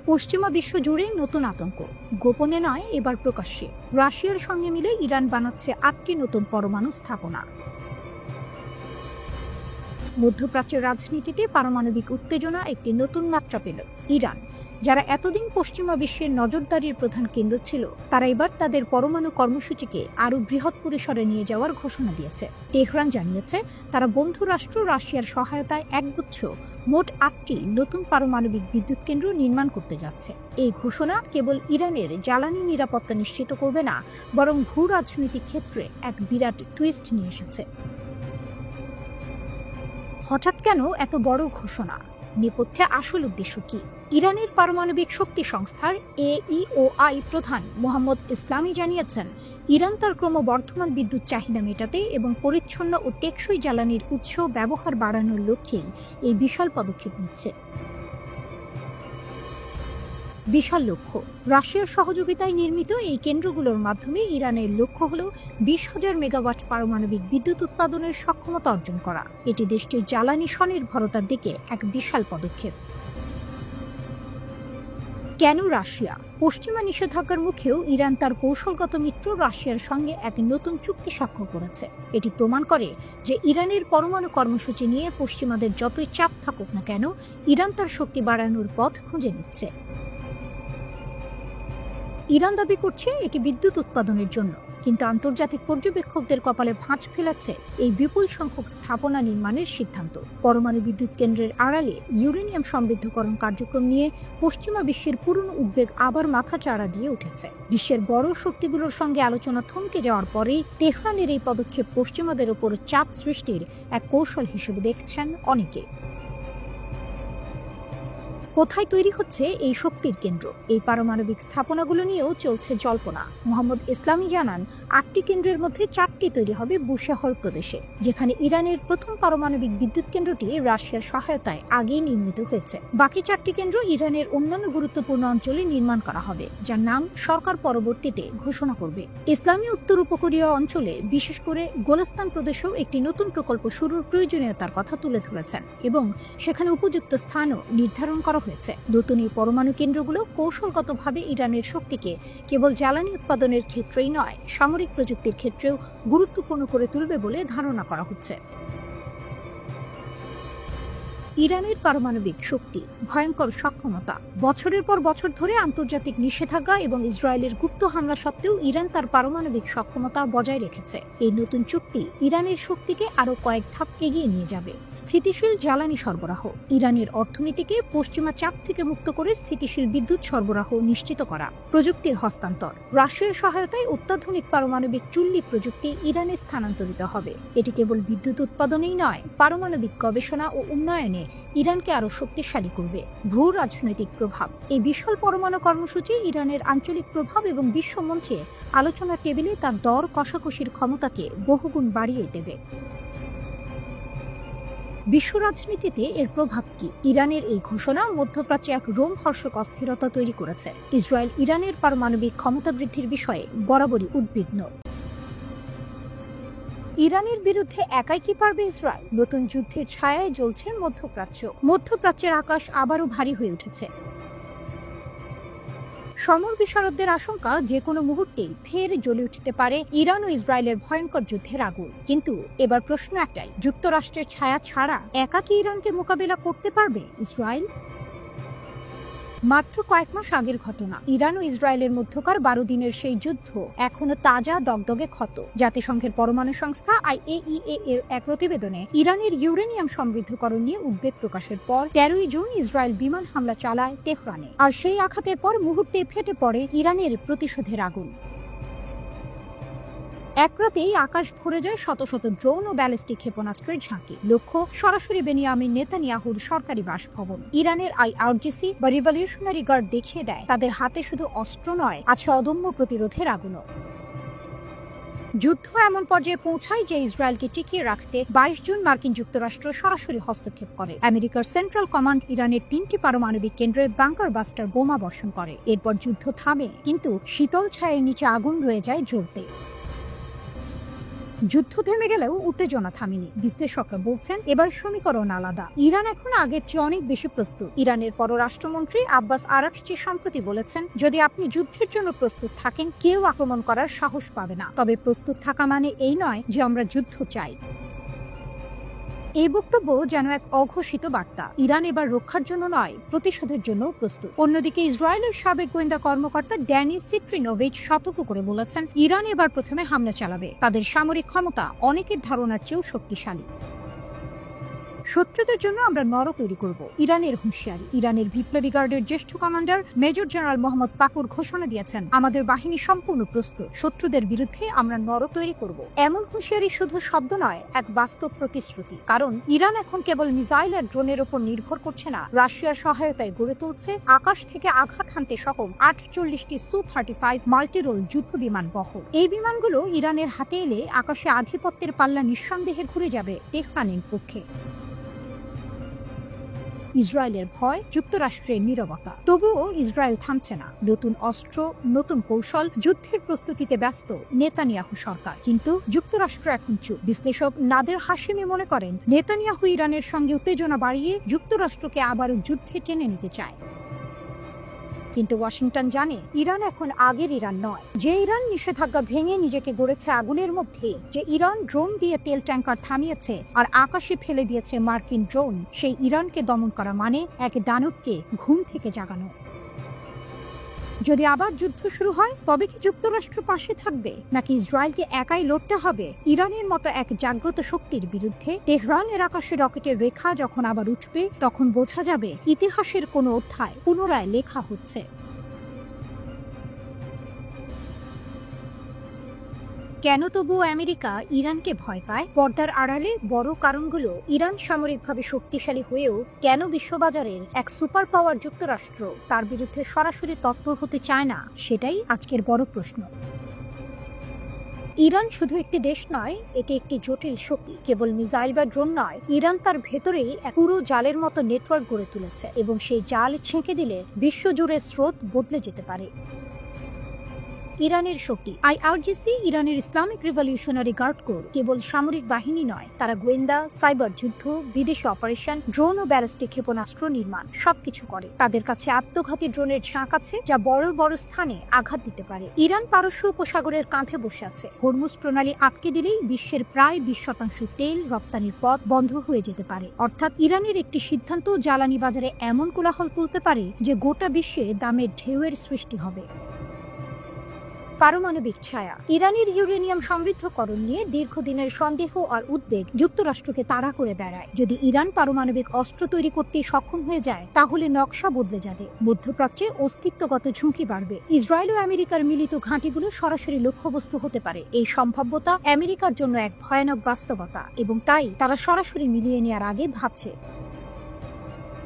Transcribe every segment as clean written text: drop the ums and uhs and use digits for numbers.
পশ্চিমা বিশ্ব জুড়ে নতুন আতঙ্ক, গোপনে নয় এবার প্রকাশ্যে। রাশিয়ার সঙ্গে মিলে ইরান বানাচ্ছে 8টি নতুন পরমাণু স্থাপনা। মধ্যপ্রাচ্যের রাজনীতিতে পারমাণবিক উত্তেজনা একটি নতুন মাত্রা পেল। ইরান, যারা এতদিন পশ্চিমা বিশ্বের নজরদারির প্রধান কেন্দ্র ছিল, তারা এবার তাদের পরমাণু কর্মসূচিকে আরও বৃহৎ পরিসরে নিয়ে যাওয়ার ঘোষণা দিয়েছে। তেহরান জানিয়েছে তারা বন্ধু রাষ্ট্র রাশিয়ার সহায়তায় একগুচ্ছ মোট 8টি নতুন পারমাণবিক বিদ্যুৎ কেন্দ্র নির্মাণ করতে যাচ্ছে। এই ঘোষণা কেবল ইরানের জ্বালানি নিরাপত্তা নিশ্চিত করবে না, বরং ভূ রাজনৈতিক ক্ষেত্রে এক বিরাট টুইস্ট নিয়ে এসেছে। হঠাৎ কেন এত বড় ঘোষণা? নেপথ্যে আসল উদ্দেশ্য কি? ইরানের পারমাণবিক শক্তি সংস্থার AEOI প্রধান মোহাম্মদ ইসলামি জানিয়েছেন, ইরান তার ক্রমবর্ধমান বিদ্যুৎ চাহিদা মেটাতে এবং পরিচ্ছন্ন ও টেকসই জ্বালানির উৎস ব্যবহার বাড়ানোর লক্ষ্যেই এই বিশাল পদক্ষেপ নিচ্ছে। বিশাল লক্ষ্য। রাশিয়ার সহযোগিতায় নির্মিত এই কেন্দ্রগুলোর মাধ্যমে ইরানের লক্ষ্য হল 20,000 মেগাওয়াট পারমাণবিক বিদ্যুৎ উৎপাদনের সক্ষমতা অর্জন করা। এটি দেশটির জ্বালানি স্বনির্ভরতার দিকে এক বিশাল পদক্ষেপ। কেন রাশিয়া? পশ্চিমা নিষেধাজ্ঞার মুখেও ইরান তার কৌশলগত মিত্র রাশিয়ার সঙ্গে এক নতুন চুক্তি স্বাক্ষর করেছে। এটি প্রমাণ করে যে ইরানের পরমাণু কর্মসূচি নিয়ে পশ্চিমাদের যতই চাপ থাকুক না কেন, ইরান তার শক্তি বাড়ানোর পথ খুঁজে নিচ্ছে। ইরান দাবি করছে এটি বিদ্যুৎ উৎপাদনের জন্য, কিন্তু আন্তর্জাতিক পর্যবেক্ষকদের কপালে ভাঁজ ফেলেছে এই বিপুল সংখ্যক স্থাপনা নির্মাণের সিদ্ধান্ত। পরমাণু বিদ্যুৎ কেন্দ্রের আড়ালে ইউরেনিয়াম সমৃদ্ধকরণ কার্যক্রম নিয়ে পশ্চিমা বিশ্বের পুরনো উদ্বেগ আবার মাথাচাড়া দিয়ে উঠেছে। বিশ্বের বড় শক্তিগুলোর সঙ্গে আলোচনা থমকে যাওয়ার পরেই তেহরানের এই পদক্ষেপ পশ্চিমাদের ওপর চাপ সৃষ্টির এক কৌশল হিসেবে দেখছেন অনেকে। কোথায় তৈরি হচ্ছে এই শক্তির কেন্দ্র? এই পারমাণবিক স্থাপনাগুলো নিয়েও চলছে জল্পনা। মোহাম্মদ ইসলামি জানান, 8টি কেন্দ্রের মধ্যে 4টি তৈরি হবে বুশেহর প্রদেশে, যেখানে ইরানের প্রথম পারমাণবিক বিদ্যুৎ কেন্দ্রটি রাশিয়ার সহায়তায় আগেই নির্মিত হয়েছে। বাকি 4টি কেন্দ্র ইরানের অন্যান্য গুরুত্বপূর্ণ অঞ্চলে নির্মাণ করা হবে, যার নাম সরকার পরবর্তীতে ঘোষণা করবে। ইসলামী উত্তর উপকূলীয় অঞ্চলে, বিশেষ করে গোলাস্তান প্রদেশেও একটি নতুন প্রকল্প শুরুর প্রয়োজনীয়তার কথা তুলে ধরেছেন এবং সেখানে উপযুক্ত স্থানও নির্ধারণ করা হয়েছে। নতুন এই পরমাণু কেন্দ্রগুলো কৌশলগতভাবে ইরানের শক্তিকে কেবল জ্বালানি উৎপাদনের ক্ষেত্রেই নয়, সামরিক প্রযুক্তির ক্ষেত্রেও গুরুত্বপূর্ণ করে তুলবে বলে ধারণা করা হচ্ছে। ইরানের পারমাণবিক শক্তি, ভয়ঙ্কর সক্ষমতা। বছরের পর বছর ধরে আন্তর্জাতিক নিষেধাজ্ঞা এবং ইসরায়েলের গুপ্ত হামলা সত্ত্বেও ইরান তার পারমাণবিক সক্ষমতা বজায় রেখেছে। এই নতুন চুক্তি ইরানের শক্তিকে আরও কয়েক ধাপ এগিয়ে নিয়ে যাবে। স্থিতিশীল জ্বালানি সরবরাহ। ইরানের অর্থনীতিকে পশ্চিমা চাপ থেকে মুক্ত করে স্থিতিশীল বিদ্যুৎ সরবরাহ নিশ্চিত করা। প্রযুক্তির হস্তান্তর। রাশিয়ার সহায়তায় অত্যাধুনিক পারমাণবিক চুল্লি প্রযুক্তি ইরানে স্থানান্তরিত হবে। এটি কেবল বিদ্যুৎ উৎপাদনেই নয়, পারমাণবিক গবেষণা ও উন্নয়নে ইরানকে আরও শক্তিশালী করবে। ভূ রাজনৈতিক প্রভাব। এই বিশাল পরমাণু কর্মসূচি ইরানের আঞ্চলিক প্রভাব এবং বিশ্ব মঞ্চে আলোচনার টেবিলে তার দর কষাকষির ক্ষমতাকে বহুগুণ বাড়িয়ে দেবে। বিশ্ব রাজনীতিতে এর প্রভাব কি? ইরানের এই ঘোষণা মধ্যপ্রাচ্যে এক রোমহর্ষক অস্থিরতা তৈরি করেছে। ইসরায়েল ইরানের পারমাণবিক ক্ষমতা বৃদ্ধির বিষয়ে বরাবরই উদ্বিগ্ন। ইরানের বিরুদ্ধে একাই কি পারবে ইসরায়েল? নতুন যুদ্ধের ছায়ায় জ্বলছে মধ্যপ্রাচ্য। মধ্যপ্রাচ্যের আকাশ আবারও ভারী হয়ে উঠেছে। সমর বিশারদদের আশঙ্কা, যে কোনো মুহূর্তেই ফের জ্বলে উঠতে পারে ইরান ও ইসরায়েলের ভয়ঙ্কর যুদ্ধের আগুন। কিন্তু এবার প্রশ্ন একটাই, যুক্তরাষ্ট্রের ছায়া ছাড়া একা কি ইরানকে মোকাবেলা করতে পারবে ইসরায়েল? মাত্র কয়েক মাস আগের ঘটনা। ইরান ও ইসরায়েলের মধ্যকার 12 দিনের সেই যুদ্ধ এখনো তাজা, দগদগে ক্ষত। জাতিসংঘের পরমাণু সংস্থা IAEA এর এক প্রতিবেদনে ইরানের ইউরেনিয়াম সমৃদ্ধকরণ নিয়ে উদ্বেগ প্রকাশের পর 13ই জুন ইসরায়েল বিমান হামলা চালায় তেহরানে। আর সেই আঘাতের পর মুহূর্তে ফেটে পড়ে ইরানের প্রতিশোধের আগুন। এক রাতেই আকাশ ভরে যায় শত শত ড্রোন ও ব্যালিস্টিক ক্ষেপণাস্ত্রের ঝাঁকি। লক্ষ্য সরাসরি বেনিয়ামিন নেতানিয়াহুর সরকারি বাসভবন। ইরানের IRGC বা রিভলিউশনারি গার্ড দেখিয়ে দেয় তাদের হাতে শুধু অস্ত্র নয়, আছে অদম্য প্রতিরোধের আগুনও। যুদ্ধ এমন পর্যায়ে পৌঁছায় যে ইসরায়েলকে টিকিয়ে রাখতে 22 জুন মার্কিন যুক্তরাষ্ট্র সরাসরি হস্তক্ষেপ করে। আমেরিকার সেন্ট্রাল কমান্ড ইরানের 3টি পারমাণবিক কেন্দ্রে বাংকার বাস্টার বোমা বর্ষণ করে। এরপর যুদ্ধ থামে, কিন্তু শীতল ছায়ের নিচে আগুন রয়ে যায় জ্বলতে। যুদ্ধ থেমে গেলেও উত্তেজনা থামেনি। বিশ্লেষকরা বলছেন এবার সমীকরণ আলাদা। ইরান এখন আগের চেয়ে অনেক বেশি প্রস্তুত। ইরানের পররাষ্ট্রমন্ত্রী আব্বাস আরাকচি সম্প্রতি বলেছেন, যদি আপনি যুদ্ধের জন্য প্রস্তুত থাকেন, কেউ আক্রমণ করার সাহস পাবে না। তবে প্রস্তুত থাকা মানে এই নয় যে আমরা যুদ্ধ চাই। এই বক্তব্য যেন এক অঘোষিত বার্তা। ইরান এবার রক্ষার জন্য নয়, প্রতিশোধের জন্য প্রস্তুত। অন্যদিকে ইসরায়েলের সাবেক গোয়েন্দা কর্মকর্তা ড্যানি সিট্রিনোভিচ সতর্ক করে বলেছেন, ইরান এবার প্রথমে হামলা চালাবে। তাদের সামরিক ক্ষমতা অনেকের ধারণার চেয়েও শক্তিশালী। শত্রুদের জন্য আমরা নর তৈরি করব, ইরানের হুঁশিয়ারি। ইরানের বিপ্লবী গার্ডের জ্যেষ্ঠ commander major general Mohammad Pakur ঘোষণা দিয়েছেন, আমাদের বাহিনী সম্পূর্ণ প্রস্তুত, শত্রুদের বিরুদ্ধে আমরা নর তৈরি করব। এমন হুঁশিয়ারি শুধু শব্দ নয়, এক বাস্তব প্রতিশ্রুতি। কারণ ইরান এখন কেবল মিসাইল আর ড্রোনের উপর নির্ভর করছে না, রাশিয়ার সহায়তায় গড়ে তুলছে আকাশ থেকে আঘাত হানতে সক্ষম 48টি Su-35 মাল্টিরোল যুদ্ধ বিমান বহর। এই বিমানগুলো ইরানের হাতে এলে আকাশে আধিপত্যের পাল্লা নিঃসন্দেহে ঘুরে যাবে তেহরানের পক্ষে। ইসরায়েলের ভয়, যুক্তরাষ্ট্রের নীরবতা। তবুও ইসরায়েল থামছে না। নতুন অস্ত্র, নতুন কৌশল, যুদ্ধের প্রস্তুতিতে ব্যস্ত নেতানিয়াহু সরকার। কিন্তু যুক্তরাষ্ট্র এখন চুপ। বিশ্লেষক নাদের হাশেমি মনে করেন, নেতানিয়াহু ইরানের সঙ্গে উত্তেজনা বাড়িয়ে যুক্তরাষ্ট্রকে আবারও যুদ্ধে টেনে নিতে চায়। কিন্তু ওয়াশিংটন জানে, ইরান এখন আগের ইরান নয়। যে ইরান নিষেধাজ্ঞা ভেঙে নিজেকে গড়েছে আগুনের মধ্যে, যে ইরান ড্রোন দিয়ে তেল ট্যাঙ্কার থামিয়েছে আর আকাশে ফেলে দিয়েছে মার্কিন ড্রোন, সেই ইরানকে দমন করা মানে এক দানবকে ঘুম থেকে জাগানো। যদি আবার যুদ্ধ শুরু হয়, তবে কি যুক্তরাষ্ট্র পাশে থাকবে, নাকি ইসরায়েলকে একাই লড়তে হবে ইরানের মতো এক জাগ্রত শক্তির বিরুদ্ধে? তেহরানের আকাশে রকেটের রেখা যখন আবার উঠবে, তখন বোঝা যাবে ইতিহাসের কোনো অধ্যায় পুনরায় লেখা হচ্ছে। কেন তবুও আমেরিকা ইরানকে ভয় পায়? পর্দার আড়ালে বড় কারণগুলো। ইরান সামরিকভাবে শক্তিশালী হয়েও কেন বিশ্ববাজারের এক সুপার পাওয়ার যুক্তরাষ্ট্র তার বিরুদ্ধে সরাসরি তৎপর হতে চায় না, সেটাই আজকের বড় প্রশ্ন। ইরান শুধু একটি দেশ নয়, এটি একটি জটিল শক্তি। কেবল মিসাইল বা ড্রোন নয়, ইরান তার ভেতরেই এক পুরো জালের মতো নেটওয়ার্ক গড়ে তুলেছে, এবং সেই জাল ছেঁকে দিলে বিশ্বজুড়ে স্রোত বদলে যেতে পারে। ইরানের শক্তি। আইআরজিসি, ইরানের ইসলামিক রিভলিউশনারি গার্ড কোর, কেবল সামরিক বাহিনী নয়, তারা গোয়েন্দা, সাইবার যুদ্ধ, বিদেশি অপারেশন, ড্রোন ও ব্যালিস্টিক ক্ষেপণাস্ত্র নির্মাণ সবকিছু করে। তাদের কাছে আত্মঘাতী ড্রোনের ঝাঁক আছে, যা বড় বড় স্থানে আঘাত দিতে পারে। ইরান পারস্য উপসাগরের কাঁধে বসে আছে। হরমুজ প্রণালী আটকে দিলেই বিশ্বের প্রায় 20% তেল রপ্তানির পথ বন্ধ হয়ে যেতে পারে। অর্থাৎ ইরানের একটি সিদ্ধান্ত জ্বালানি বাজারে এমন কোলাহল তুলতে পারে যে গোটা বিশ্বে দামের ঢেউয়ের সৃষ্টি হবে। পারমাণবিক ছায়া। ইরানের ইউরেনিয়াম সমৃদ্ধকরণ নিয়ে দীর্ঘদিনের সন্দেহ আর উদ্বেগ যুক্তরাষ্ট্রকে তাড়া করে বেড়ায়। যদি ইরান পারমাণবিক অস্ত্র তৈরি করতে সক্ষম হয়ে যায়, তাহলে নকশা বদলে যাবে। মধ্যপ্রাচ্যে অস্তিত্বগত ঝুঁকি বাড়বে। ইসরায়েল ও আমেরিকার মিলিত ঘাঁটিগুলো সরাসরি লক্ষ্যবস্তু হতে পারে। এই সম্ভাব্যতা আমেরিকার জন্য এক ভয়ানক বাস্তবতা, এবং তাই তারা সরাসরি মিলিয়ে নেওয়ার আগে ভাবছে।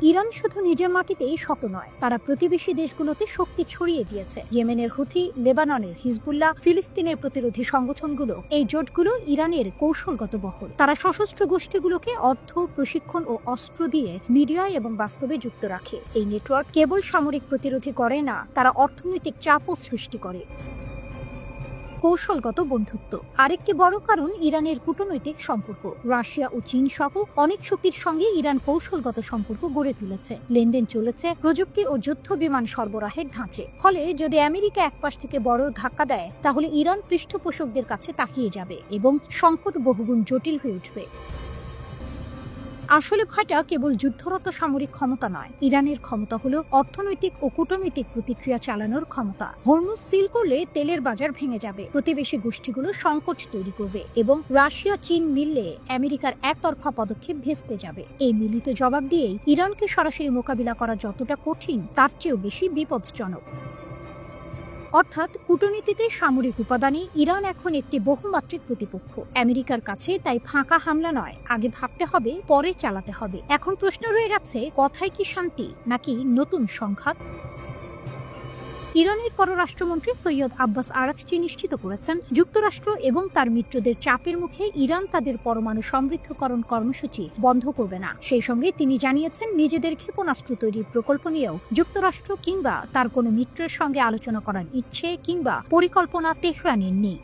ইরান শুধু নিজের মাটিতেই শত নয়, তারা প্রতিবেশী দেশগুলোতে শক্তি ছড়িয়ে দিয়েছে। ইয়েমেনের হুথি, লেবাননের হিজবুল্লাহ, ফিলিস্তিনের প্রতিরোধী সংগঠনগুলো, এই জোটগুলো ইরানের কৌশলগত বহর। তারা সশস্ত্র গোষ্ঠীগুলোকে অর্থ, প্রশিক্ষণ ও অস্ত্র দিয়ে মিডিয়ায় এবং বাস্তবে যুক্ত রাখে। এই নেটওয়ার্ক কেবল সামরিক প্রতিরোধী করে না, তারা অর্থনৈতিক চাপও সৃষ্টি করে। কৌশলগত বন্ধুত্ব। আরেকটি বড় কারণ ইরানের কূটনৈতিক সম্পর্ক। রাশিয়া ও চীন সহ অনেক শক্তির সঙ্গে ইরান কৌশলগত সম্পর্ক গড়ে তুলেছে। লেনদেন চলেছে প্রযুক্তি ও যুদ্ধ বিমান সরবরাহের ধাঁচে। ফলে যদি আমেরিকা একপাশ থেকে বড় ধাক্কা দেয়, তাহলে ইরান পৃষ্ঠপোষকদের কাছে তাকিয়ে যাবে এবং সংকট বহুগুণ জটিল হয়ে উঠবে। আসলে ভয়টা কেবল যুদ্ধরত সামরিক ক্ষমতা নয়, ইরানের ক্ষমতা হলো অর্থনৈতিক ও কূটনৈতিক প্রতিক্রিয়া চালানোর ক্ষমতা। হরমুজ সিল করলে তেলের বাজার ভেঙে যাবে, প্রতিবেশী গোষ্ঠীগুলো সংকট তৈরি করবে, এবং রাশিয়া চীন মিললে আমেরিকার একতরফা পদক্ষেপ ভেস্তে যাবে। এই মিলিত জবাব দিয়েই ইরানকে সরাসরি মোকাবিলা করা যতটা কঠিন, তার চেয়েও বেশি বিপজ্জনক। অর্থাৎ কূটনীতিতে সামরিক উপাদানে ইরান এখন একটি বহুমাত্রিক প্রতিপক্ষ। আমেরিকার কাছে তাই ফাঁকা হামলা নয়, আগে ভাবতে হবে, পরে চালাতে হবে। এখন প্রশ্ন রয়ে গেছে, কথায় কি শান্তি নাকি নতুন সংঘাত? ইরানের পররাষ্ট্রমন্ত্রী সৈয়দ আব্বাস আরাকচি নিশ্চিত করেছেন, যুক্তরাষ্ট্র এবং তার মিত্রদের চাপের মুখে ইরান তাদের পরমাণু সমৃদ্ধকরণ কর্মসূচি বন্ধ করবে না। সেই সঙ্গে তিনি জানিয়েছেন, নিজেদের ক্ষেপণাস্ত্র তৈরির প্রকল্প নিয়েও যুক্তরাষ্ট্র কিংবা তার কোনো মিত্রের সঙ্গে আলোচনা করার ইচ্ছে কিংবা পরিকল্পনা তেহরানের নেই।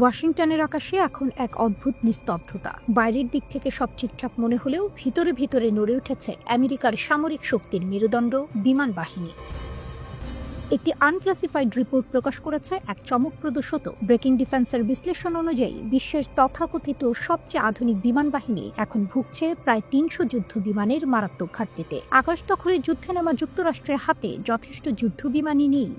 ওয়াশিংটনের আকাশে এখন এক অদ্ভুত নিস্তব্ধতা। বাইরের দিক থেকে সব ঠিকঠাক মনে হলেও ভিতরে ভিতরে নড়ে উঠেছে আমেরিকার সামরিক শক্তির মেরুদণ্ড, বিমান বাহিনী। একটি আনক্লাসিফাইড রিপোর্ট প্রকাশ করেছে এক চমকপ্রদ সত্য। ব্রেকিং ডিফেন্সের বিশ্লেষণ অনুযায়ী বিশ্বের তথাকথিত সবচেয়ে আধুনিক বিমান বাহিনী এখন ভুগছে প্রায় ৩০০ যুদ্ধ বিমানের মারাত্মক ঘাটতিতে। আকাশ দখলের যুদ্ধে নামা যুক্তরাষ্ট্রের হাতে যথেষ্ট যুদ্ধ বিমানই নেই।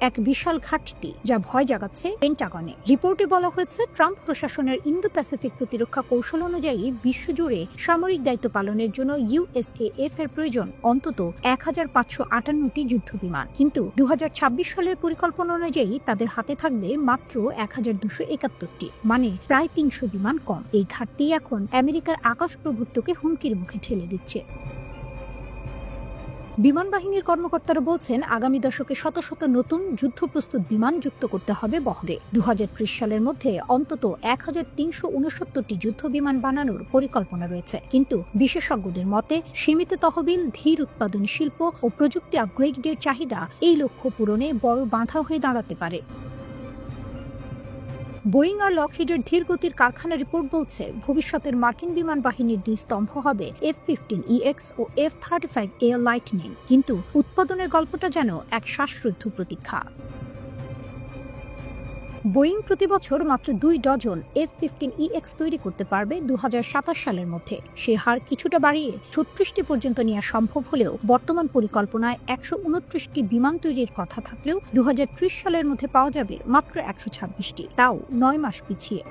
এক বিশাল ঘাটতি যা ভয় জাগাচ্ছে পেন্টাগনে। রিপোর্টে বলা হয়েছে, ট্রাম্প প্রশাসনের ইন্দো প্যাসিফিক প্রতিরক্ষা কৌশল অনুযায়ী বিশ্বজুড়ে সামরিক দায়িত্ব পালনের জন্য USAF এর প্রয়োজন অন্তত ১৫৫৫টি যুদ্ধ বিমান, কিন্তু ২০২৬ সালের পরিকল্পনা অনুযায়ী তাদের হাতে থাকবে মাত্র ১২৭১টি, মানে প্রায় ৩০০ বিমান কম। এই ঘাটতি এখন আমেরিকার আকাশ প্রভুত্বকে হুমকির মুখে ঠেলে দিচ্ছে। বিমান বাহিনীর কর্মকর্তারা বলছেন, আগামী দশকে শত শত নতুন যুদ্ধপ্রস্তুত বিমান যুক্ত করতে হবে বহরে। ২০৩০ সালের মধ্যে অন্তত ১৩৬৯টি যুদ্ধ বিমান বানানোর পরিকল্পনা রয়েছে, কিন্তু বিশেষজ্ঞদের মতে সীমিত তহবিল, ধীর উৎপাদন শিল্প ও প্রযুক্তি আপগ্রেডের চাহিদা এই লক্ষ্য পূরণে বড় বাধা হয়ে দাঁড়াতে পারে। বোয়িং আর লকহিডের ধীরগতির কারখানা রিপোর্ট বলছে, ভবিষ্যতের মার্কিন বিমান বাহিনীর দুই স্তম্ভ হবে F-15EX ও F-35A লাইটনিং, কিন্তু উৎপাদনের গল্পটা যেন এক শ্বাসরুদ্ধ প্রতীক্ষা। বোয়িং প্রতি বছর মাত্র ২ ডজন F-15EX তৈরি করতে পারবে ২০২৭ সালের মধ্যে। সে হার কিছুটা বাড়িয়ে ৩৬টি পর্যন্ত নেওয়া সম্ভব হলেও বর্তমান পরিকল্পনায় ১২৯টি বিমান তৈরির কথা থাকলেও ২০৩০ সালের মধ্যে পাওয়া যাবে মাত্র ১২৬টি, তাও ৯ মাস পিছিয়ে।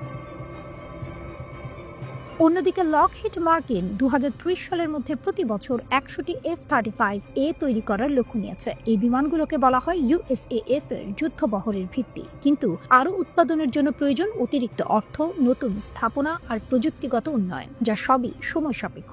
অন্যদিকে লকহিড মার্টিন ২০৩০ সালের মধ্যে প্রতি বছর ১০০টি F-35A তৈরি করার লক্ষ্য নিয়েছে। এই বিমানগুলোকে বলা হয় USAF এর যুদ্ধ বহরের ভিত্তি, কিন্তু আরও উৎপাদনের জন্য প্রয়োজন অতিরিক্ত অর্থ, নতুন স্থাপনা আর প্রযুক্তিগত উন্নয়ন, যা সবই সময় সাপেক্ষ।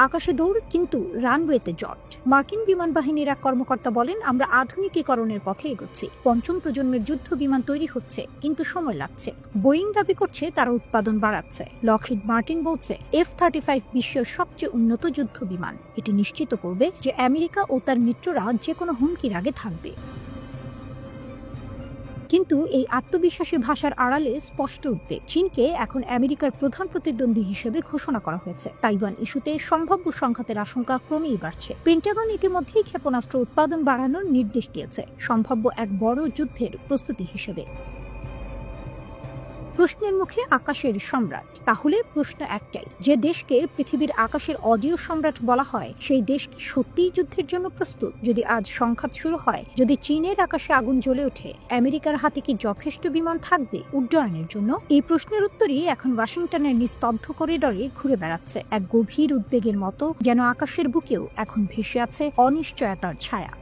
আকাশে দৌড় কিন্তু রানওয়েতে জট। মার্কিন বিমান বাহিনীর এক কর্মকর্তা বলেন, আমরা আধুনিকীকরণের পথে এগোচ্ছি। পঞ্চম প্রজন্মের যুদ্ধ বিমান তৈরি হচ্ছে, কিন্তু সময় লাগছে। বোয়িং দাবি করছে তারা উৎপাদন বাড়াচ্ছে। লকহিড মার্টিন বলছে, F-35 বিশ্বের সবচেয়ে উন্নত যুদ্ধ বিমান। এটি নিশ্চিত করবে যে আমেরিকা ও তার মিত্ররা যে কোনো হুমকির আগে থাকবে। কিন্তু এই আত্মবিশ্বাসী ভাষার আড়ালে স্পষ্ট উদ্বেগ। চীনকে এখন আমেরিকার প্রধান প্রতিদ্বন্দ্বী হিসেবে ঘোষণা করা হয়েছে। তাইওয়ান ইস্যুতে সম্ভাব্য সংঘাতের আশঙ্কা ক্রমেই বাড়ছে। পেন্টাগন ইতিমধ্যেই ক্ষেপণাস্ত্র উৎপাদন বাড়ানোর নির্দেশ দিয়েছে, সম্ভাব্য এক বড় যুদ্ধের প্রস্তুতি হিসেবে। প্রশ্নের মুখে আকাশের সম্রাট। তাহলে প্রশ্ন একটাই, যে দেশকে পৃথিবীর আকাশের অজেয় সম্রাট বলা হয়, সেই দেশ কি সত্যিই যুদ্ধের জন্য প্রস্তুত? যদি আজ সংঘাত শুরু হয়, যদি চীনের আকাশে আগুন জ্বলে ওঠে, আমেরিকার হাতে কি যথেষ্ট বিমান থাকবে উড্ডয়নের জন্য? এই প্রশ্নের উত্তরই এখন ওয়াশিংটনের নিস্তব্ধ করিডরে ঘুরে বেড়াচ্ছে, এক গভীর উদ্বেগের মতো, যেন আকাশের বুকেও এখন ভেসে আছে অনিশ্চয়তার ছায়া।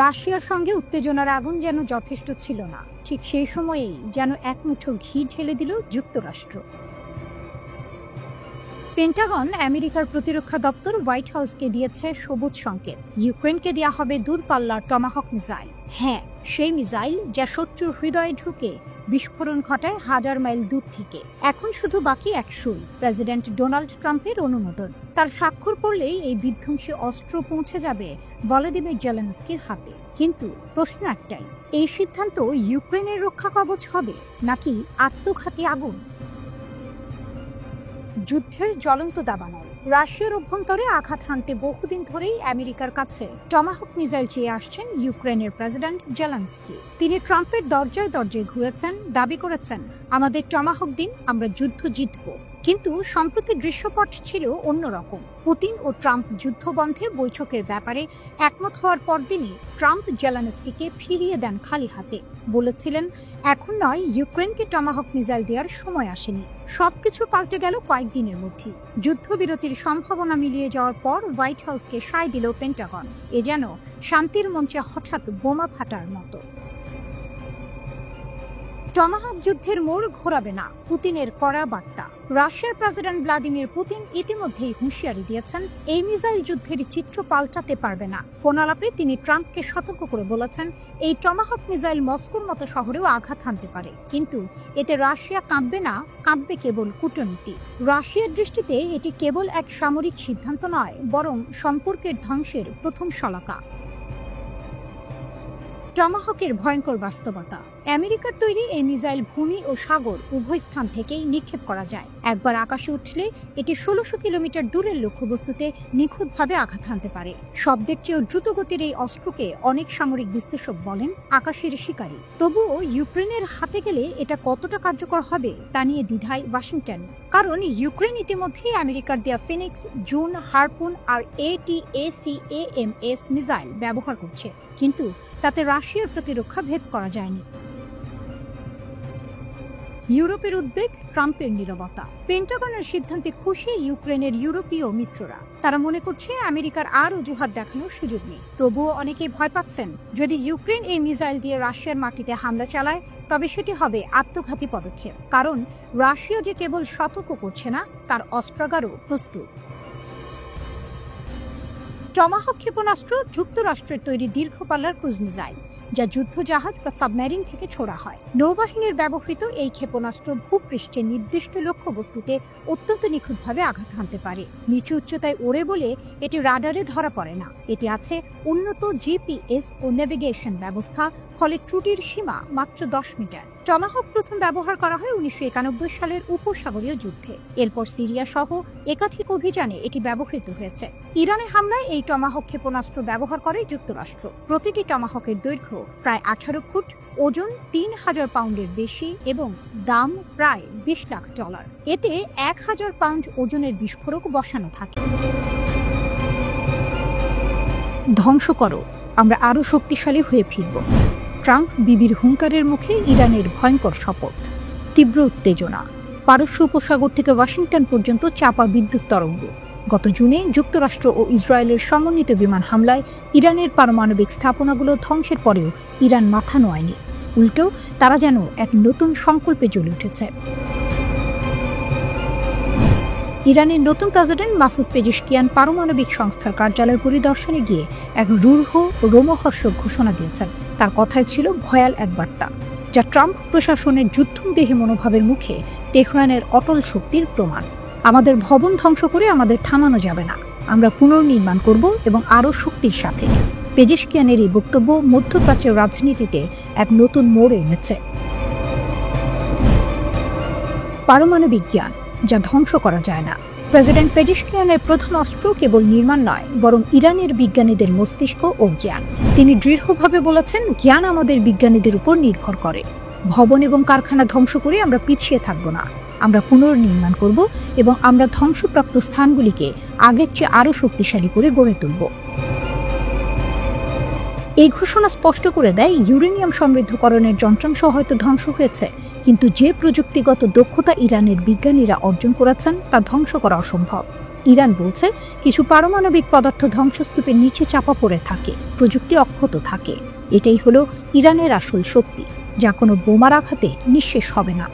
রাশিয়ার সঙ্গে উত্তেজনার আগুন যেন যথেষ্ট ছিল না, ঠিক সেই সময়েই যেন এক মুঠো ঘি ঢেলে দিল যুক্তরাষ্ট্র। পেন্টাগন আমেরিকার প্রতিরক্ষা দপ্তর হোয়াইট হাউসকে দিয়েছে সবুজ সংকেত। ইউক্রেনকে দেওয়া হবে দূরপাল্লার টমাহক মিসাইল। হ্যাঁ, সেই মিসাইল যা শত্রুর হৃদয়ে ঢুকে বিস্ফোরণ ঘটায় ১০০০ মাইল দূর থেকে। এখন শুধু বাকি একশোই, প্রেসিডেন্ট ডোনাল্ড ট্রাম্পের অনুমোদন। তার স্বাক্ষর পড়লেই এই বিধ্বংসী অস্ত্র পৌঁছে যাবে ভলোদিমির জেলেনস্কির হাতে। কিন্তু প্রশ্ন একটাই, এই সিদ্ধান্ত ইউক্রেনের রক্ষা কবচ হবে নাকি আত্মঘাতী আগুন? যুদ্ধের জ্বলন্ত দাবানল। রাশিয়ার অভ্যন্তরে আঘাত হানতে বহুদিন ধরেই আমেরিকার কাছে টমাহক মিসাইল চেয়ে আসছেন ইউক্রেনের প্রেসিডেন্ট জেলেনস্কি। তিনি ট্রাম্পের দরজায় দরজায় ঘুরেছেন, দাবি করেছেন, আমাদের টমাহক দিন, আমরা যুদ্ধ জিতব। কিন্তু সম্প্রতি দৃশ্যপট ছিল অন্যরকম। পুতিন ও ট্রাম্প যুদ্ধ বন্ধে বৈঠকের ব্যাপারে একমত হওয়ার পরদিনই ট্রাম্প জেলেনস্কিকে ফিরিয়ে দেন খালি হাতে। বলেছিলেন, এখন নয়, ইউক্রেনকে টমাহক মিসাইল দেওয়ার সময় আসেনি। সবকিছু পাল্টে গেল কয়েকদিনের মধ্যে। যুদ্ধবিরতির সম্ভাবনা মিলিয়ে যাওয়ার পর হোয়াইট হাউসকে সায় দিল পেন্টাগন। এ যেন শান্তির মঞ্চে হঠাৎ বোমা ফাটার মতো। টমাহক যুদ্ধের মোড় ঘোরাবে না, পুতিনের কড়া বার্তা। রাশিয়ার প্রেসিডেন্ট ভ্লাদিমির পুতিন ইতিমধ্যেই হুঁশিয়ারি দিয়েছেন এই মিসাইল যুদ্ধের চিত্র পাল্টাতে পারবে না। ফোন আলাপে তিনি ট্রাম্পকে সতর্ক করে বলেছেন, এই টমাহক মিসাইল মস্কোর মতো শহরেও আঘাত হানতে পারে, কিন্তু এতে রাশিয়া কাঁপবে না, কাঁপবে কেবল কূটনীতি। রাশিয়ার দৃষ্টিতে এটি কেবল এক সামরিক সিদ্ধান্ত নয়, বরং সম্পর্কের ধ্বংসের প্রথম শলাকা। টমাহকের ভয়ঙ্কর বাস্তবতা। আমেরিকার তৈরি এই মিসাইল ভূমি ও সাগর উভয় স্থান থেকেই নিক্ষেপ করা যায়। একবার আকাশে উঠলে এটি ১৬০০ কিলোমিটার দূরের লক্ষ্যবস্তুতে নিখুঁতভাবে আঘাত হানতে পারে। শব্দের চেয়েও দ্রুতগতির এই অস্ত্রকে অনেক সামরিক বিশ্লেষক বলেন আকাশের শিকারী। তবুও ইউক্রেনের হাতে গেলে এটা কতটা কার্যকর হবে তা নিয়ে দ্বিধায় ওয়াশিংটন, কারণ ইউক্রেন ইতিমধ্যেই আমেরিকার দেয়া ফিনিক্স, জুন, হারপুন আর ATACMS মিসাইল ব্যবহার করছে, কিন্তু তাতে রাশিয়ার প্রতিরক্ষা ভেদ করা যায়নি। ইউরোপের উদ্বেগ, ট্রাম্পের নীরবতা। পেন্টাগনের সিদ্ধান্তে খুশি ইউক্রেনের ইউরোপীয় মিত্ররা। তারা মনে করছে আমেরিকার আর অজুহাত দেখানোর সুযোগ নেই। তবুও অনেকেই ভয় পাচ্ছেন, যদি ইউক্রেন এই মিসাইল দিয়ে রাশিয়ার মাটিতে হামলা চালায় তবে সেটি হবে আত্মঘাতী পদক্ষেপ, কারণ রাশিয়া যে কেবল সতর্ক করছে না, তার অস্ত্রাগারও প্রস্তুত। টমাহক ক্ষেপণাস্ত্র যুক্তরাষ্ট্রের তৈরি দীর্ঘপাল্লার ক্রুজ মিসাইল, যা যুদ্ধজাহাজ বা সাবমেরিন থেকে ছোড়া হয়। নৌবাহিনীর ব্যবহৃত এই ক্ষেপণাস্ত্র ভূপৃষ্ঠে নির্দিষ্ট লক্ষ্যবস্তুতে অত্যন্ত নিখুঁতভাবে আঘাত হানতে পারে। নিচু উচ্চতায় ওড়ে বলে এটি রাডারে ধরা পড়ে না। এটি আছে উন্নত জিপিএস ও নেভিগেশন ব্যবস্থা, ফলে ত্রুটির সীমা মাত্র 10 মিটার। টমাহক প্রথম ব্যবহার করা হয় 1991 সালের উপসাগরীয় যুদ্ধে। এরপর সিরিয়া সহ একাধিক অভিযানে এটি ব্যবহৃত হয়েছে। ইরানে হামলায় এই টমাহক ক্ষেপণাস্ত্র ব্যবহার করে যুক্তরাষ্ট্র। প্রতিটি টমাহকের দৈর্ঘ্য প্রায় 18 ফুট, ওজন 3000 পাউন্ডের বেশি এবং দাম প্রায় $20 লাখ। এতে 1000 পাউন্ড ওজনের বিস্ফোরক বসানো থাকে। ধ্বংস করো, আমরা আরো শক্তিশালী হয়ে ফিরব। ট্রাম্প বিবির হুঙ্কারের মুখে ইরানের ভয়ঙ্কর শপথ। তীব্র উত্তেজনা। পারস্য উপসাগর থেকে ওয়াশিংটন পর্যন্ত চাপা বিদ্যুৎ তরঙ্গ। গত জুনে যুক্তরাষ্ট্র ও ইসরায়েলের সমন্বিত বিমান হামলায় ইরানের পারমাণবিক স্থাপনাগুলো ধ্বংসের পরেও ইরান মাথা নোয়ায়নি। উল্টো তারা যেন এক নতুন সংকল্পে জ্বলে উঠেছে। ইরানের নতুন প্রেসিডেন্ট মাসুদ পেজিশকিয়ান পারমাণবিক সংস্থার কার্যালয় পরিদর্শনে গিয়ে এক রূঢ় ও রোমহর্ষক ঘোষণা দিয়েছেন। তার কথায় ছিল ভয়াল এক বার্তা, যা ট্রাম্প প্রশাসনের যুদ্ধদেহী মনোভাবের মুখে তেহরানের অটল শক্তির প্রমাণ। আমাদের ভবন ধ্বংস করে আমাদের থামানো যাবে না, আমরা পুনর্নির্মাণ করব এবং আরও শক্তির সাথে। পেজিশকিয়ানের এই বক্তব্য মধ্যপ্রাচ্যের রাজনীতিতে এক নতুন মোড় এনেছে। পারমাণবিক জ্ঞান, যা ধ্বংস করা যায় না। প্রেসিডেন্ট পেজিশকিয়ানের প্রথম অস্ত্র কেবল নির্মাণ নয়, বরং ইরানের বিজ্ঞানীদের মস্তিষ্ক ও জ্ঞান। তিনি দৃঢ়ভাবে বলেছেন, জ্ঞান আমাদের বিজ্ঞানীদের উপর নির্ভর করে। ভবন এবং কারখানা ধ্বংস করে আমরা পিছিয়ে থাকব না, আমরা পুনর্নির্মাণ করব এবং আমরা ধ্বংসপ্রাপ্ত স্থানগুলিকে আগের চেয়ে আরও শক্তিশালী করে গড়ে তুলব। এই ঘোষণা স্পষ্ট করে দেয়, ইউরেনিয়াম সমৃদ্ধকরণের যন্ত্রাংশ হয়তো ধ্বংস হয়েছে, কিন্তু যে প্রযুক্তিগত দক্ষতা ইরানের বিজ্ঞানীরা অর্জন করেছেন তা ধ্বংস করা অসম্ভব। ইরান বলছে, কিছু পারমাণবিক পদার্থ ধ্বংসস্তূপের নিচে চাপা পড়ে থাকে, প্রযুক্তি অক্ষত থাকে। এটাই হলো ইরানের আসল শক্তি, যা কোনো বোমার আঘাতে নিঃশেষ হবে না।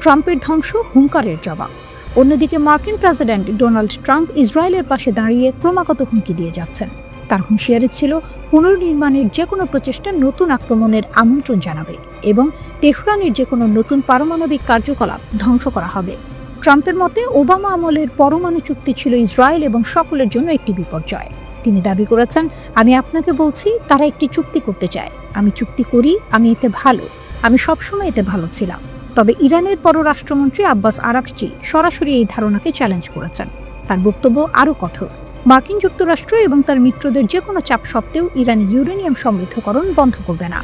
ট্রাম্পের ধ্বংস হুঙ্কারের জবাব। অন্যদিকে মার্কিন প্রেসিডেন্ট ডোনাল্ড ট্রাম্প ইসরায়েলের পাশে দাঁড়িয়ে ক্রমাগত হুমকি দিয়ে যাচ্ছেন। তার হুঁশিয়ারি ছিল, পুনর্নির্মাণের যে কোনো প্রচেষ্টা নতুন আক্রমণের আমন্ত্রণ জানাবে এবং তেহরানের যে কোনো নতুন পারমাণবিক কার্যকলাপ ধ্বংস করা হবে। ট্রাম্পের মতে ওবামা আমলের পরমাণু চুক্তি ছিল ইসরায়েল এবং সকলের জন্য একটি বিপর্যয়। তিনি দাবি করেছেন, আমি আপনাকে বলছি, তারা একটি চুক্তি করতে চায়। আমি চুক্তি করি, আমি এতে ভালো, আমি সবসময় এতে ভালো ছিলাম। তবে ইরানের পররাষ্ট্রমন্ত্রী আব্বাস আরাকচি সরাসরি এই ধারণাকে চ্যালেঞ্জ করেছেন। তার বক্তব্য আরও কঠোর। মার্কিন যুক্তরাষ্ট্র এবং তার মিত্রদের যে কোনো চাপ সত্ত্বেও ইরান ইউরেনিয়াম সমৃদ্ধকরণ বন্ধ করবে না।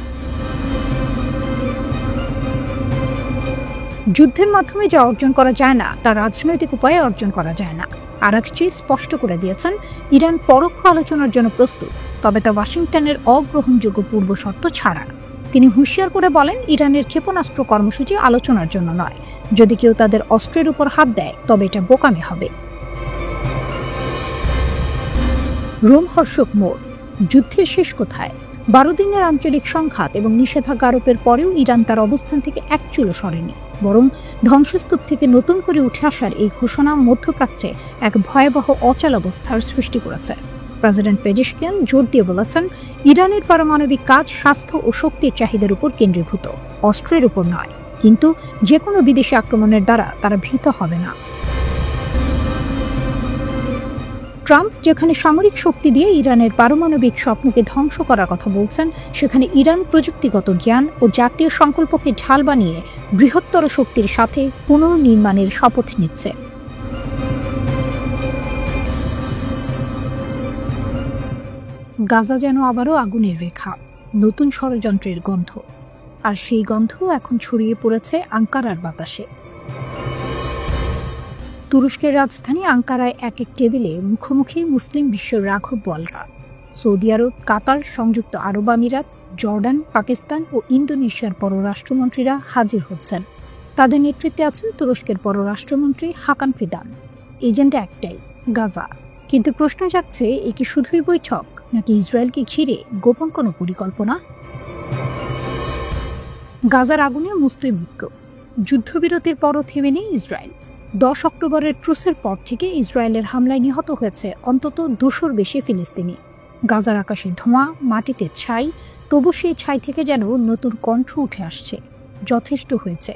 যুদ্ধের মাধ্যমে যা অর্জন করা যায় না, তা রাজনৈতিক উপায়ে অর্জন করা যায় না। আরাকচি স্পষ্ট করে দিয়েছেন, ইরান পরোক্ষ আলোচনার জন্য প্রস্তুত, তবে তা ওয়াশিংটনের অগ্রহণযোগ্য পূর্বশর্ত ছাড়া। তিনি হুঁশিয়ার করে বলেন, ইরানের ক্ষেপণাস্ত্র কর্মসূচি আলোচনার জন্য নয়। যদি কেউ তাদের অস্ত্রের উপর হাত দেয়, তবে এটা বোকামি হবে। রোমহর্ষক মোড়। যুদ্ধের শেষ কোথায়? 12 দিনের আঞ্চলিক সংঘাত এবং নিষেধাজ্ঞা আরোপের পরেও ইরান তার অবস্থান থেকে এক চুলও সরেনি, বরং ধ্বংসস্তূপ থেকে নতুন করে উঠে আসার এই ঘোষণা মধ্যপ্রাচ্যে এক ভয়াবহ অচল অবস্থার সৃষ্টি করেছে। প্রেসিডেন্ট পেজেশকিয়ান জোর দিয়ে বলেছেন, ইরানের পারমাণবিক কাজ স্বাস্থ্য ও শক্তির চাহিদার উপর কেন্দ্রীভূত, অস্ত্রের উপর নয়। কিন্তু যে কোনো বিদেশি আক্রমণের দ্বারা তারা ভীত হবে না। ট্রাম্প যেখানে সামরিক শক্তি দিয়ে ইরানের পারমাণবিক স্বপ্নকে ধ্বংস করার কথা বলছেন, সেখানে ইরান প্রযুক্তিগত জ্ঞান ও জাতীয় সংকল্পকে ঢাল বানিয়ে বৃহত্তর শক্তির সাথে পুনর্নির্মাণের শপথ নিচ্ছে। গাজা যেন আবারও আগুনের রেখা, নতুন ষড়যন্ত্রের গন্ধ, আর সেই গন্ধ এখন ছড়িয়ে পড়েছে আঙ্কারার বাতাসে। তুরস্কের রাজধানী আঙ্কারায় এক এক টেবিলে মুখোমুখি মুসলিম বিশ্বের রাঘব বোয়ালরা। সৌদি আরব, কাতার, সংযুক্ত আরব আমিরাত, জর্ডান, পাকিস্তান ও ইন্দোনেশিয়ার পররাষ্ট্রমন্ত্রীরা হাজির হচ্ছেন। তাদের নেতৃত্বে আছেন তুরস্কের পররাষ্ট্রমন্ত্রী হাকান ফিদান। এজেন্ডা একটাই, গাজা। কিন্তু প্রশ্ন জাগছে, এ কি শুধুই বৈঠক, নাকি ইসরায়েলকে ঘিরে গোপন কোনো পরিকল্পনা? গাজার আগুনে মুসলিম ঐক্য। যুদ্ধবিরতির পরও থেমে নেই ইসরায়েল। 10 অক্টোবরের ট্রুসের পর থেকে ইসরায়েলের হামলায় নিহত হয়েছে অন্তত 200-র বেশি ফিলিস্তিনি। গাজার আকাশে ধোঁয়া, মাটিতে ছাই, তবু সেই ছাই থেকে যেন নতুন কণ্ঠ উঠে আসছে, যথেষ্ট হয়েছে।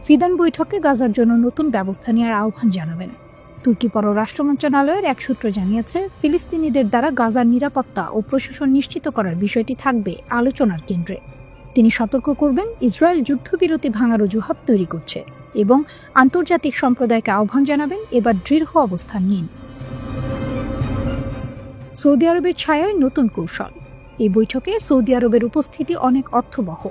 ফিদান বৈঠকে গাজার জন্য নতুন ব্যবস্থা নেওয়ার আহ্বান জানাবেন। তুর্কি পররাষ্ট্র মন্ত্রণালয়ের এক সূত্র জানিয়েছে, ফিলিস্তিনিদের দ্বারা গাজার নিরাপত্তা ও প্রশাসন নিশ্চিত করার বিষয়টি থাকবে আলোচনার কেন্দ্রে। তিনি সতর্ক করবেন, ইসরায়েল যুদ্ধবিরতি ভাঙার অজুহাত তৈরি করছে এবং আন্তর্জাতিক সম্প্রদায়কে আহ্বান জানাবেন এবার দৃঢ় অবস্থান নিন। সৌদি আরবের ছায়ায় নতুন কৌশল। এই বৈঠকে সৌদি আরবের উপস্থিতি অনেক অর্থবহ।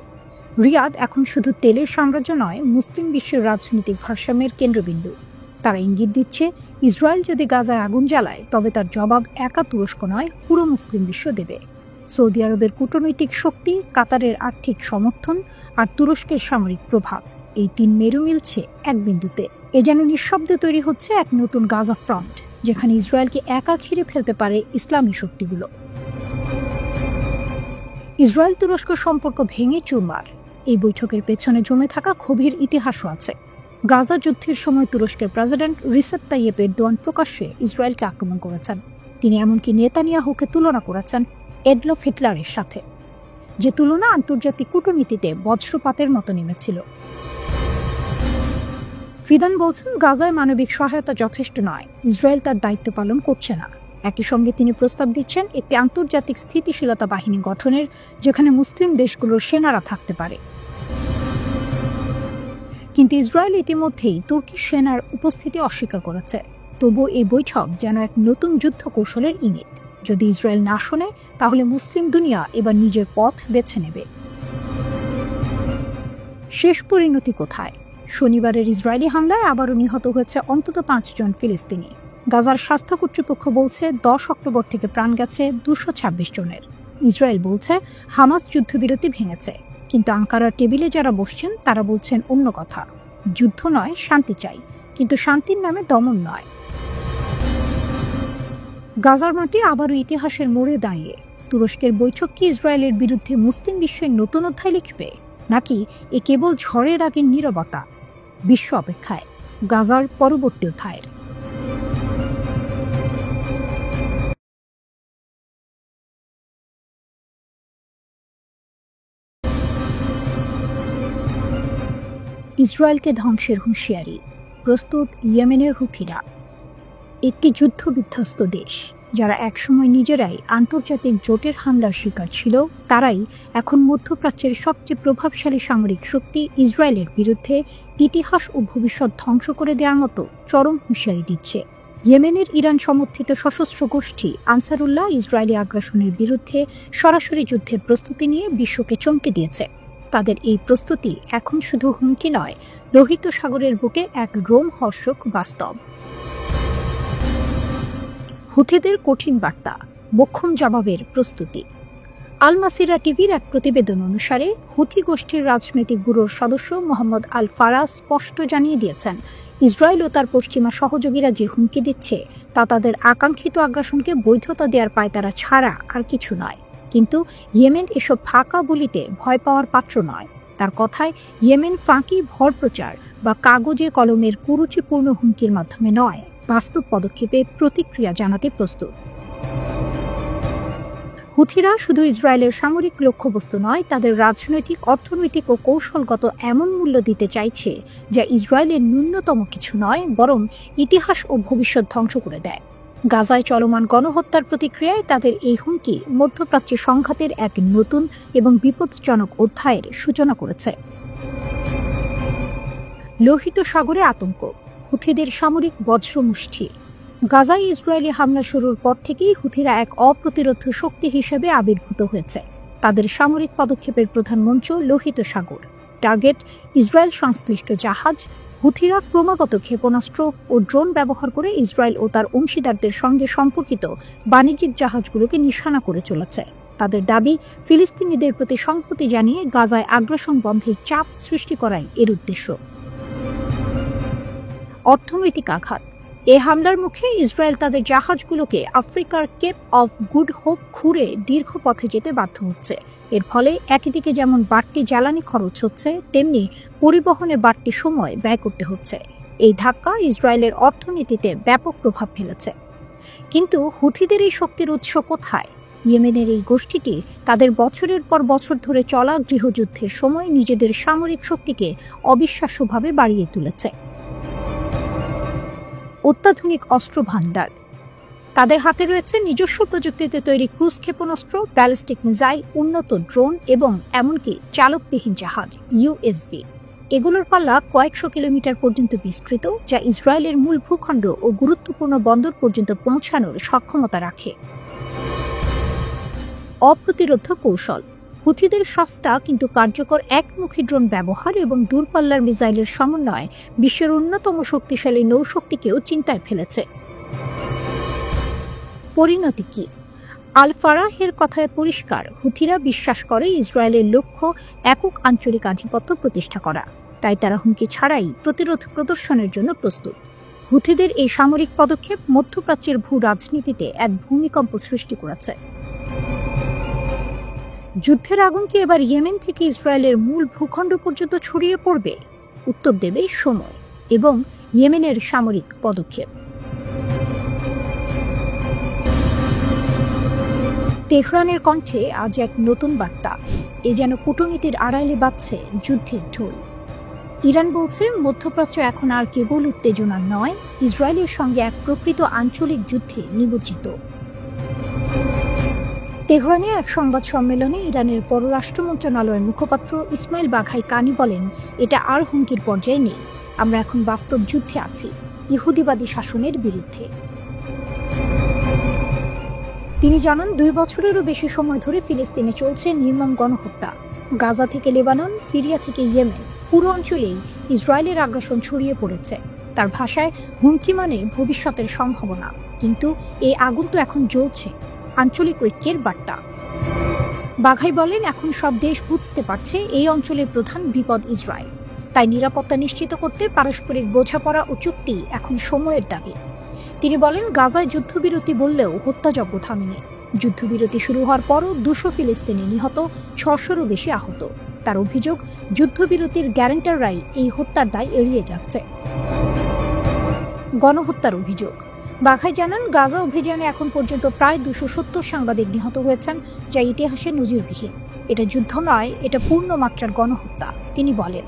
রিয়াদ এখন শুধু তেলের সাম্রাজ্য নয়, মুসলিম বিশ্বের রাজনৈতিক ভারসাম্যের কেন্দ্রবিন্দু। তারা ইঙ্গিত দিচ্ছে, ইসরায়েল যদি গাজায় আগুন জ্বালায় তবে তার জবাব একা তুরস্ক নয়, পুরো মুসলিম বিশ্ব দেবে। সৌদি আরবের কূটনৈতিক শক্তি, কাতারের আর্থিক সমর্থন আর তুরস্কের সামরিক প্রভাব, এই 3 মেরু মিলছে এক বিন্দুতে। এ যেন নিঃশব্দে তৈরি হচ্ছে এক নতুন গাজা ফ্রন্ট, যেখানে ইসরায়েলকে একা ঘিরে ফেলতে পারে ইসলামী শক্তিগুলো। ইসরায়েল তুরস্ক সম্পর্ক ভেঙে চুরমার। এই বৈঠকের পেছনে জমে থাকা ক্ষোভের ইতিহাসও আছে। গাজা যুদ্ধের সময় তুরস্কের প্রেসিডেন্ট রিসেপ তাইয়েপ এরদোয়ান প্রকাশ্যে ইসরায়েলকে আক্রমণ করেছেন। তিনি এমনকি নেতানিয়াহুকে তুলনা করেছেন এডলফ হিটলারের সাথে, যে তুলনা আন্তর্জাতিক কূটনীতিতে বজ্রপাতের মতো নেমেছিল। ফিদান বলছেন, গাজায় মানবিক সহায়তা যথেষ্ট নয়, ইসরায়েল তার দায়িত্ব পালন করছে না। একই সঙ্গে তিনি প্রস্তাব দিচ্ছেন একটি আন্তর্জাতিক স্থিতিশীলতা বাহিনী গঠনের, যেখানে মুসলিম দেশগুলোর সেনারা থাকতে পারে। কিন্তু ইসরায়েল ইতিমধ্যেই তুর্কি সেনার উপস্থিতি অস্বীকার করেছে। তবুও এই বৈঠক যেন এক নতুন যুদ্ধ কৌশলের ইঙ্গিত। যদি ইসরায়েল না শোনে, তাহলে মুসলিম দুনিয়া এবার নিজের পথ বেছে নেবে। শেষ পরিণতি কোথায়? শনিবারের ইসরায়েলি হামলায় আবারও নিহত হয়েছে অন্তত 5 জন ফিলিস্তিনি। গাজার স্বাস্থ্য কর্তৃপক্ষ বলছে 10 অক্টোবর থেকে প্রাণ গেছে 226 জনের। ইসরায়েল বলছে হামাস যুদ্ধবিরতি ভেঙেছে, কিন্তু আঙ্কারার টেবিলে যারা বসছেন তারা বলছেন অন্য কথা। যুদ্ধ নয়, শান্তি চাই, কিন্তু শান্তির নামে দমন নয়। গাজার মাটি আবারও ইতিহাসের মোড়ে দাঁড়িয়ে। তুরস্কের বৈঠক কি ইসরায়েলের বিরুদ্ধে মুসলিম বিশ্বের নতুন অধ্যায় লিখবে, নাকি এ কেবল ঝড়ের আগের নীরবতা? বিশ্ব অপেক্ষায় গাজার পরবর্তী অধ্যায়ের। ইসরায়েলকে ধ্বংসের হুঁশিয়ারি, প্রস্তুত ইয়েমেনের হুথিরা। একটি যুদ্ধ বিধ্বস্ত দেশ, যারা একসময় নিজেরাই আন্তর্জাতিক জোটের হামলার শিকার ছিল, তারাই এখন মধ্যপ্রাচ্যের সবচেয়ে প্রভাবশালী সামরিক শক্তি ইসরায়েলের বিরুদ্ধে ইতিহাস ও ভবিষ্যৎ ধ্বংস করে দেওয়ার মতো চরম হুঁশিয়ারি দিচ্ছে। ইয়েমেনের ইরান সমর্থিত সশস্ত্র গোষ্ঠী আনসারুল্লাহ ইসরায়েলি আগ্রাসনের বিরুদ্ধে সরাসরি যুদ্ধের প্রস্তুতি নিয়ে বিশ্বকে চমকে দিয়েছে। তাদের এই প্রস্তুতি এখন শুধু হুমকি নয়, লোহিত সাগরের বুকে এক রোমহর্ষক বাস্তব। হুথিদের কঠিন বার্তা, মোক্ষম জবাবের প্রস্তুতি। আল মাসিরা টিভির এক প্রতিবেদন অনুসারে হুথি গোষ্ঠীর রাজনৈতিক ব্যুরোর সদস্য মোহাম্মদ আল ফারা স্পষ্ট জানিয়ে দিয়েছেন, ইসরায়েল ও তার পশ্চিমা সহযোগীরা যে হুমকি দিচ্ছে তা তাদের আকাঙ্ক্ষিত আগ্রাসনকে বৈধতা দেওয়ার পায়তারা ছাড়া আর কিছু নয়। কিন্তু ইয়েমেন এসব ফাঁকা বলিতে ভয় পাওয়ার পাত্র নয়। তার কথায়, ইয়েমেন ফাঁকি ভরপ্রচার বা কাগজে কলমের কুরুচিপূর্ণ হুমকির মাধ্যমে নয়, বাস্তব পদক্ষেপে প্রতিক্রিয়া জানাতে প্রস্তুত। হুথিরা শুধু ইসরায়েলের সামরিক লক্ষ্যবস্তু নয়, তাদের রাজনৈতিক, অর্থনৈতিক ও কৌশলগত এমন মূল্য দিতে চাইছে যা ইসরায়েলের ন্যূনতম কিছু নয়, বরং ইতিহাস ও ভবিষ্যৎ ধ্বংস করে দেয়। গাজায় চলমান গণহত্যার প্রতিক্রিয়ায় তাদের এই হুমকি মধ্যপ্রাচ্যে সংঘাতের এক নতুন এবং বিপজ্জনক অধ্যায়ের সূচনা করেছে। লোহিত সাগরে আতঙ্ক, হুথিদের সামরিক বজ্রমুষ্টি। গাজায় ইসরায়েলি হামলা শুরুর পর থেকেই হুথিরা এক অপ্রতিরোধ শক্তি হিসেবে আবির্ভূত হয়েছে। তাদের সামরিক পদক্ষেপের প্রধান মঞ্চ লোহিত সাগর, টার্গেট ইসরায়েল সংশ্লিষ্ট জাহাজ। হুথিরা ক্রমাগত ক্ষেপণাস্ত্র ও ড্রোন ব্যবহার করে ইসরায়েল ও তার অংশীদারদের সঙ্গে সম্পর্কিত বাণিজ্যিক জাহাজগুলোকে নিশানা করে চলেছে। তাদের দাবি, ফিলিস্তিনিদের প্রতি সংহতি জানিয়ে গাজায় আগ্রাসন বন্ধের চাপ সৃষ্টি করাই এর উদ্দেশ্য। অর্থনৈতিক আঘাত, এ হামলার মুখে ইসরায়েল তাদের জাহাজগুলোকে আফ্রিকার কেপ অফ গুড হোপ ঘুরে দীর্ঘ পথে যেতে বাধ্য হচ্ছে। এর ফলে একদিকে যেমন বাড়তি জ্বালানি খরচ হচ্ছে, তেমনি পরিবহনে বাড়তি সময় ব্যয় করতে হচ্ছে। এই ধাক্কা ইসরায়েলের অর্থনীতিতে ব্যাপক প্রভাব ফেলেছে। কিন্তু হুথিদের এই শক্তির উৎস কোথায়? ইয়েমেনের এই গোষ্ঠীটি তাদের বছরের পর বছর ধরে চলা গৃহযুদ্ধের সময় নিজেদের সামরিক শক্তিকে অবিশ্বাস্যভাবে বাড়িয়ে তুলেছে। অত্যাধুনিক অস্ত্র ভাণ্ডার, তাদের হাতে রয়েছে নিজস্ব প্রযুক্তিতে তৈরি ক্রুজ ক্ষেপণাস্ত্র, ব্যালিস্টিক মিসাইল, উন্নত ড্রোন এবং এমনকি চালকবিহীন জাহাজ ইউএসভি। এগুলোর পাল্লা কয়েকশো কিলোমিটার পর্যন্ত বিস্তৃত, যা ইসরায়েলের মূল ভূখণ্ড ও গুরুত্বপূর্ণ বন্দর পর্যন্ত পৌঁছানোর সক্ষমতা রাখে। অপ্রতিরোধ কৌশল, হুথিদের সস্তা কিন্তু কার্যকর একমুখী ড্রোন ব্যবহার এবং দূরপাল্লার মিসাইলের সমন্বয় বিশ্বের অন্যতম শক্তিশালী নৌশক্তিকেও চিন্তায় ফেলেছে। পরিণতি কি? আল ফারাহের কথায় পরিষ্কার, হুথিরা বিশ্বাস করে ইসরায়েলের লক্ষ্য একক আঞ্চলিক আধিপত্য প্রতিষ্ঠা করা, তাই তারা হুমকি ছাড়াই প্রতিরোধ প্রদর্শনের জন্য প্রস্তুত। হুথিদের এই সামরিক পদক্ষেপ মধ্যপ্রাচ্যের ভূ রাজনীতিতে এক ভূমিকম্প সৃষ্টি করেছে। যুদ্ধের আগুন কি এবার ইয়েমেন থেকে ইসরায়েলের মূল ভূখণ্ড পর্যন্ত ছড়িয়ে পড়বে? উত্তর দেবে সময় এবং ইয়েমেনের সামরিক পদক্ষেপ। তেহরানের কণ্ঠে আজ এক নতুন বার্তা, এ যেন কূটনীতির আড়ালে বাজছে যুদ্ধের ঢোল। ইরান বলছে, মধ্যপ্রাচ্য এখন আর কেবল উত্তেজনা নয়, ইসরায়েলের সঙ্গে এক প্রকৃত আঞ্চলিক যুদ্ধে নিমজ্জিত। তেহরানে এক সংবাদ সম্মেলনে ইরানের পররাষ্ট্র মন্ত্রণালয়ের মুখপাত্র ইসমাইল বাঘাই কানি বলেন, এটা আর হুমকির পর্যায়ে নেই, আমরা এখন বাস্তব যুদ্ধে আছি, ইহুদিবাদী শাসনের বিরুদ্ধে। তিনি জানান, 2 বছরেরও বেশি সময় ধরে ফিলিস্তিনে চলছে নির্মম গণহত্যা। গাজা থেকে লেবানন, সিরিয়া থেকে ইয়েমেন, পুরো অঞ্চলেই ইসরায়েলের আগ্রাসন ছড়িয়ে পড়েছে। তার ভাষায়, হুমকি মানে ভবিষ্যতের সম্ভাবনা, কিন্তু এই আগুন তো এখন জ্বলছে। আঞ্চলিক ঐক্যের বার্তা। বাঘাই বলেন, এখন সব দেশ বুঝতে পারছে এই অঞ্চলের প্রধান বিপদ ইসরায়েল, তাই নিরাপত্তা নিশ্চিত করতে পারস্পরিক বোঝাপড়া ও চুক্তি এখন সময়ের দাবি। তিনি বলেন, গাজায় যুদ্ধবিরতি বললেও হত্যাযজ্ঞ থামেনি। যুদ্ধবিরতি শুরু হওয়ার পরও 200 ফিলিস্তিনি নিহত, 600-রও বেশি আহত। তার অভিযোগ, যুদ্ধবিরতির গ্যারান্টাররাই এই হত্যার দায় এড়িয়ে যাচ্ছে। গণহত্যার অভিযোগ। বাঘাই জানান, গাজা অভিযানে এখন পর্যন্ত প্রায় 270 সাংবাদিক নিহত হয়েছেন, যা ইতিহাসে নজিরবিহীন। এটা যুদ্ধ নয়, এটা পূর্ণমাত্রার গণহত্যা। তিনি বলেন,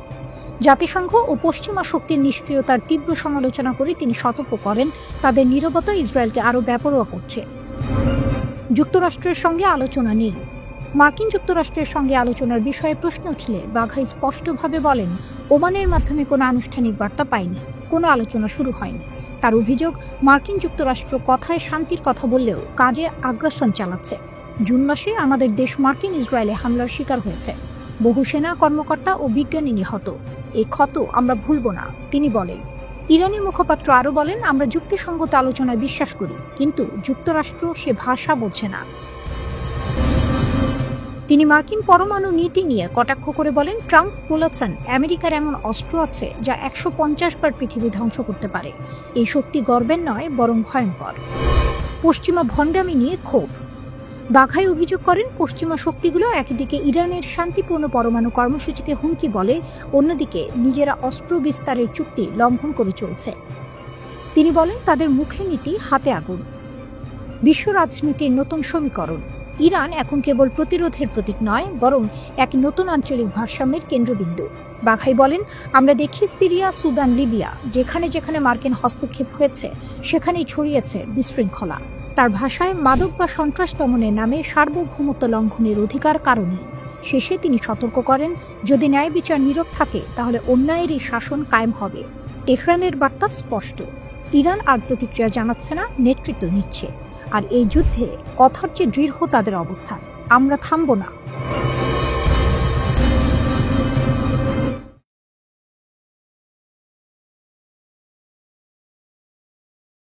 জাতিসংঘ ও পশ্চিমা শক্তির নিষ্ক্রিয়তার তীব্র সমালোচনা করে তিনি সতর্ক করেন, তাদের নীরবতা ইসরায়েলকে আরও বেপরোয়া করছে। যুক্তরাষ্ট্রের সঙ্গে আলোচনা নেই। মার্কিন যুক্তরাষ্ট্রের সঙ্গে আলোচনার বিষয়ে প্রশ্ন উঠলে বাঘাই স্পষ্টভাবে বলেন, ওমানের মাধ্যমে কোনো আনুষ্ঠানিক বার্তা পায়নি, কোনো আলোচনা শুরু হয়নি। তার অভিযোগ, মার্কিন যুক্তরাষ্ট্র কথায় শান্তির কথা বললেও কাজে আগ্রাসন চালাচ্ছে। জুন মাসে আমাদের দেশ মার্কিন ইসরায়েলে হামলার শিকার হয়েছে, বহু সেনা কর্মকর্তা ও বিজ্ঞানী নিহত। এই ক্ষত আমরা ভুলব না, তিনি বলেন। ইরানি মুখপাত্র আরও বলেন, আমরা যুক্তিসঙ্গত আলোচনায় বিশ্বাস করি, কিন্তু যুক্তরাষ্ট্র সে ভাষা বোঝে না। তিনি মার্কিন পরমাণু নীতি নিয়ে কটাক্ষ করে বলেন, ট্রাম্প বলেছেন আমেরিকার এমন অস্ত্র আছে যা 150 বার পৃথিবী ধ্বংস করতে পারে। এই শক্তি গর্বের নয়, বরং ভয়ঙ্কর। পশ্চিমা ভণ্ডামি নিয়ে ক্ষোভ। বাঘাই অভিযোগ করেন, পশ্চিমা শক্তিগুলো একদিকে ইরানের শান্তিপূর্ণ পরমাণু কর্মসূচিকে হুমকি বলে, অন্যদিকে নিজেরা অস্ত্র বিস্তারের চুক্তি লঙ্ঘন করে চলছে। তিনি বলেন, তাদের মুখে নীতি, হাতে আগুন। বিশ্ব রাজনীতির নতুন সমীকরণ। ইরান এখন কেবল প্রতিরোধের প্রতীক নয়, বরং এক নতুন আঞ্চলিক ভারসাম্যের কেন্দ্রবিন্দু। বাঘাই বলেন, আমরা দেখি সিরিয়া, সুদান, লিবিয়া, যেখানে যেখানে মার্কিন হস্তক্ষেপ হয়েছে সেখানেই ছড়িয়েছে বিশৃঙ্খলা। তার ভাষায়, মাদক বা সন্ত্রাস দমনের নামে সার্বভৌমত্ব লঙ্ঘনের অধিকার কারণে। শেষে তিনি সতর্ক করেন, যদি ন্যায় বিচার নীরব থাকে তাহলে অন্যায়ের এই শাসন কায়েম হবে। তেহরানের বার্তা স্পষ্ট, ইরান আর প্রতিক্রিয়া জানাচ্ছে না, নেতৃত্ব নিচ্ছে। আর এই যুদ্ধে কথার চেয়ে দৃঢ় তাদের অবস্থান, আমরা থামব না।